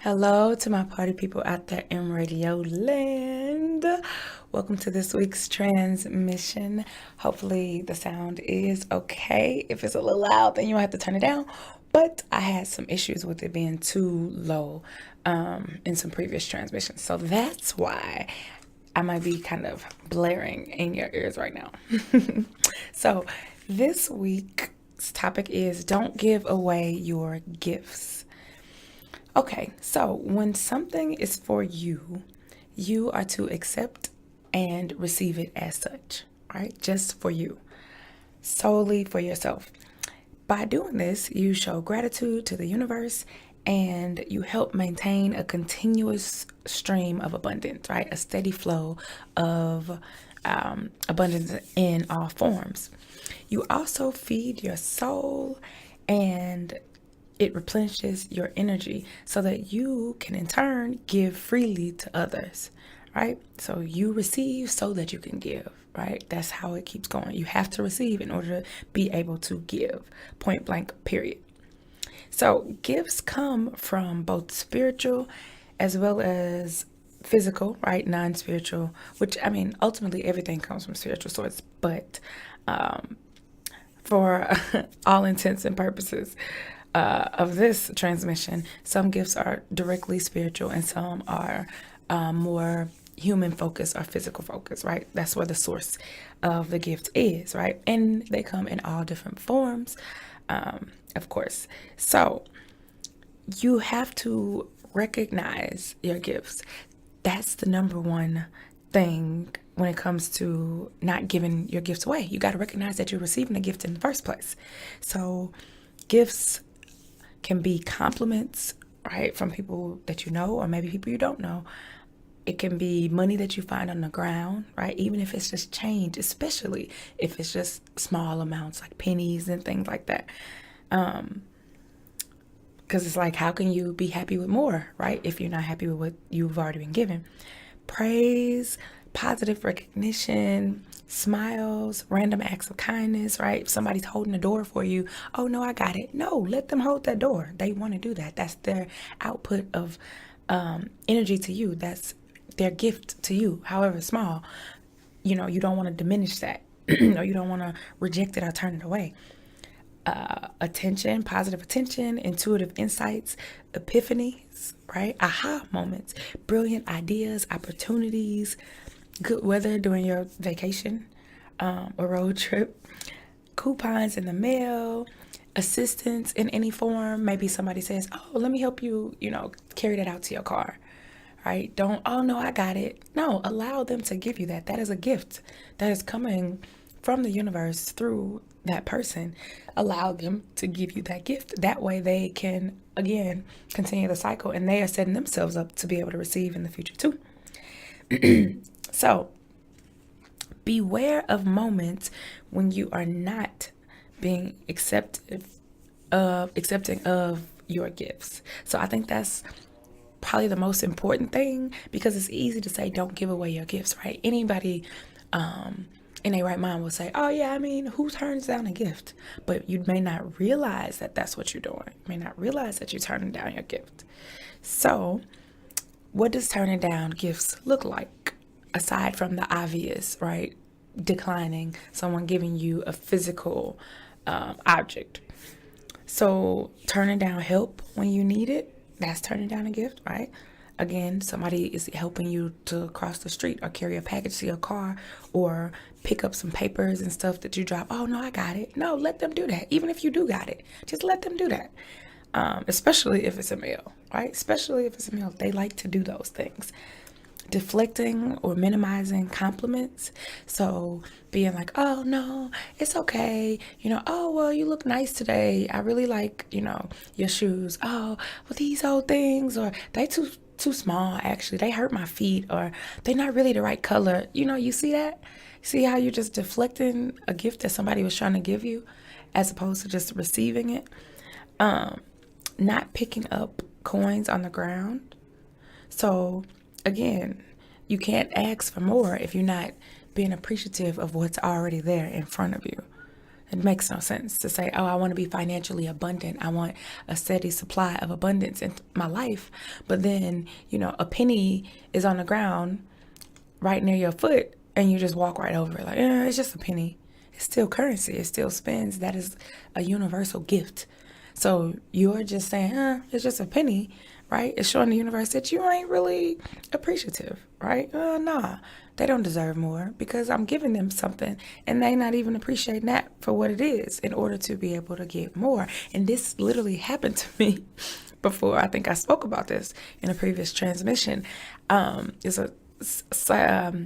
Hello to my party people out there in radio land. Welcome to this week's transmission. Hopefully the sound is okay. If it's a little loud, then you might have to turn it down. But I had some issues with it being too low in some previous transmissions. So that's why I might be kind of blaring in your ears right now. So this week's topic is don't give away your gifts. Okay, so when something is for you, you are to accept and receive it as such, right? Just for you, solely for yourself. By doing this, you show gratitude to the universe and you help maintain a continuous stream of abundance, right? A steady flow of abundance in all forms. You also feed your soul and it replenishes your energy so that you can in turn give freely to others, right? So you receive so that you can give, right? That's how it keeps going. You have to receive in order to be able to give, point blank, period. So gifts come from both spiritual as well as physical, right? Non-spiritual, which I mean, ultimately everything comes from spiritual source, but for all intents and purposes of this transmission, some gifts are directly spiritual and some are more human focused or physical focused, right? That's where the source of the gift is, right? And they come in all different forms, of course. So you have to recognize your gifts. That's the number one thing when it comes to not giving your gifts away. You got to recognize that you're receiving a gift in the first place. So gifts can be compliments, right, from people that you know or maybe people you don't know. It can be money that you find on the ground, right? Even if it's just change, especially if it's just small amounts like pennies and things like that. Because it's like, how can you be happy with more, right? If you're not happy with what you've already been given. Praise, positive recognition, smiles, random acts of kindness, right? If somebody's holding the door for you, oh no, I got it. No, let them hold that door. They want to do that. That's their output of energy to you. That's their gift to you, however small. You know, you don't want to diminish that. You don't want to reject it or turn it away. Attention, positive attention, intuitive insights, epiphanies, right? Aha moments, brilliant ideas, opportunities, good weather during your vacation or road trip, coupons in the mail, assistance in any form. Maybe somebody says, oh, let me help you, carry that out to your car. Right? Don't, oh no, I got it. No, allow them to give you that. That is a gift that is coming from the universe through that person. Allow them to give you that gift. That way they can, again, continue the cycle and they are setting themselves up to be able to receive in the future too. So beware of moments when you are not being accepting of your gifts. So I think that's probably the most important thing because it's easy to say don't give away your gifts, right? Anybody in a right mind will say, oh yeah, I mean, who turns down a gift? But you may not realize that that's what you're doing. You may not realize that you're turning down your gift. So what does turning down gifts look like aside from the obvious, right? Declining someone giving you a physical object. So turning down help when you need it, that's turning down a gift, right? Again, somebody is helping you to cross the street or carry a package to your car or pick up some papers and stuff that you drop. Oh, no, I got it. No, let them do that. Even if you do got it, just let them do that. Especially if it's a male, right? Especially if it's a male. They like to do those things. Deflecting or minimizing compliments. So being like, oh no, it's okay. Oh, well, you look nice today. I really like, your shoes. Oh, well, these old things, or they too small, actually. They hurt my feet, or they're not really the right color. You see that? See how you're just deflecting a gift that somebody was trying to give you as opposed to just receiving it? Not picking up coins on the ground. So again, you can't ask for more if you're not being appreciative of what's already there in front of you. It makes no sense to say, oh, I want to be financially abundant. I want a steady supply of abundance in my life. But then, a penny is on the ground right near your foot and you just walk right over it. Like, it's just a penny. It's still currency. It still spins. That is a universal gift. So you're just saying, it's just a penny, right? It's showing the universe that you ain't really appreciative, right? Nah, they don't deserve more because I'm giving them something and they not even appreciating that for what it is in order to be able to give more. And this literally happened to me before. I think I spoke about this in a previous transmission. It's a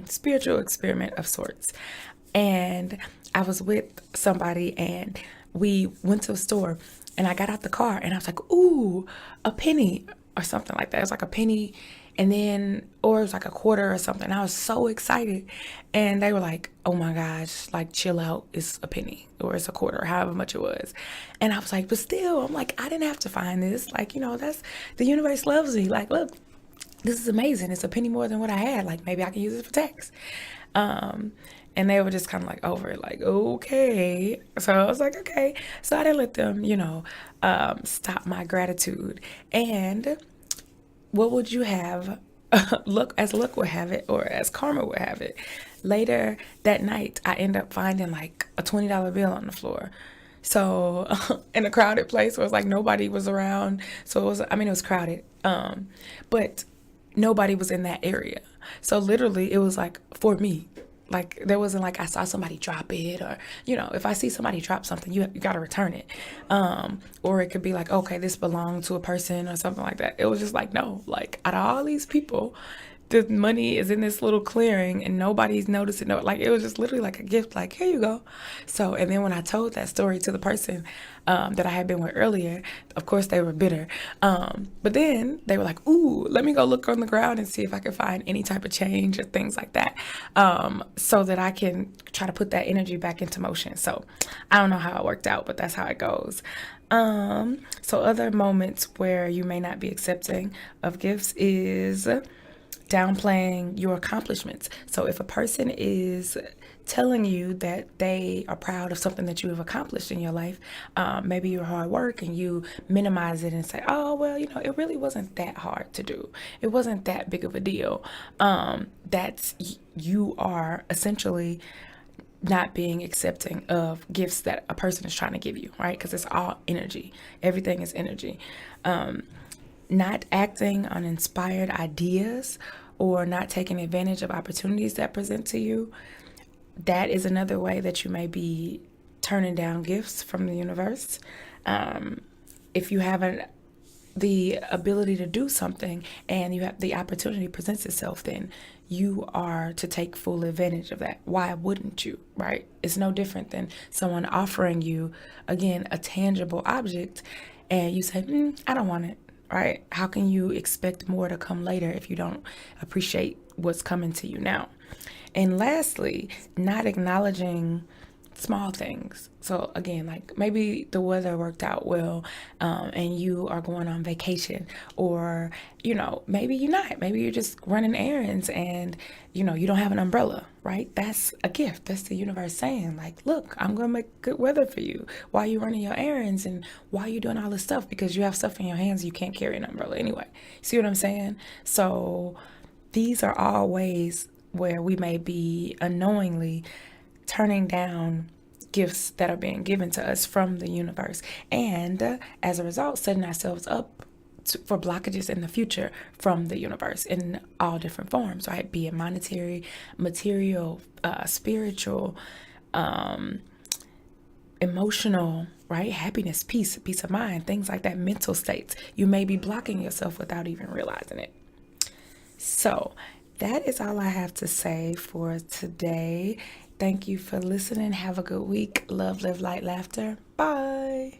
spiritual experiment of sorts. And I was with somebody and we went to a store and I got out the car and I was like, ooh, a penny or something like that. It was like a penny and then, or it was like a quarter or something. I was so excited. And they were like, oh my gosh, like chill out, it's a penny or it's a quarter, however much it was. And I was like, but still, I'm like, I didn't have to find this. Like, that's, the universe loves me. Like, look, this is amazing. It's a penny more than what I had. Like, maybe I can use it for tax. And they were just kind of like over it, like, okay. So I was like, okay. So I didn't let them, stop my gratitude. And what would you have, luck would have it, or as karma would have it, later that night, I end up finding like a $20 bill on the floor. So in a crowded place where it's like nobody was around. So it was crowded. But nobody was in that area. So literally it was like for me. Like there wasn't like I saw somebody drop it or, if I see somebody drop something, you got to return it. Or it could be like, okay, this belonged to a person or something like that. It was just like, no, like out of all these people, the money is in this little clearing and nobody's noticing. No, like it was just literally like a gift, like, here you go. So, and then when I told that story to the person that I had been with earlier, of course they were bitter. But then they were like, ooh, let me go look on the ground and see if I can find any type of change or things like that. So that I can try to put that energy back into motion. So I don't know how it worked out, but that's how it goes. So other moments where you may not be accepting of gifts is downplaying your accomplishments. So if a person is telling you that they are proud of something that you have accomplished in your life, maybe your hard work, and you minimize it and say, oh, well, it really wasn't that hard to do. It wasn't that big of a deal. You are essentially not being accepting of gifts that a person is trying to give you, right? Because it's all energy. Everything is energy. Not acting on inspired ideas or not taking advantage of opportunities that present to you. That is another way that you may be turning down gifts from the universe. If you have the ability to do something and you have the opportunity presents itself, then you are to take full advantage of that. Why wouldn't you, right? It's no different than someone offering you, again, a tangible object and you say, I don't want it. Right? How can you expect more to come later if you don't appreciate what's coming to you now? And lastly, not acknowledging small things. So again, like maybe the weather worked out well, and you are going on vacation, or, maybe you're not, maybe you're just running errands and, you don't have an umbrella, right? That's a gift. That's the universe saying like, look, I'm going to make good weather for you while you're running your errands and while you're doing all this stuff, because you have stuff in your hands. You can't carry an umbrella anyway. See what I'm saying? So these are all ways where we may be unknowingly turning down gifts that are being given to us from the universe, and as a result setting ourselves up for blockages in the future from the universe in all different forms, right? Be it monetary, material, spiritual, emotional, right? Happiness, peace of mind, things like that, mental states. You may be blocking yourself without even realizing it. So that is all I have to say for today. Thank you for listening. Have a good week. Love, live, light, laughter. Bye.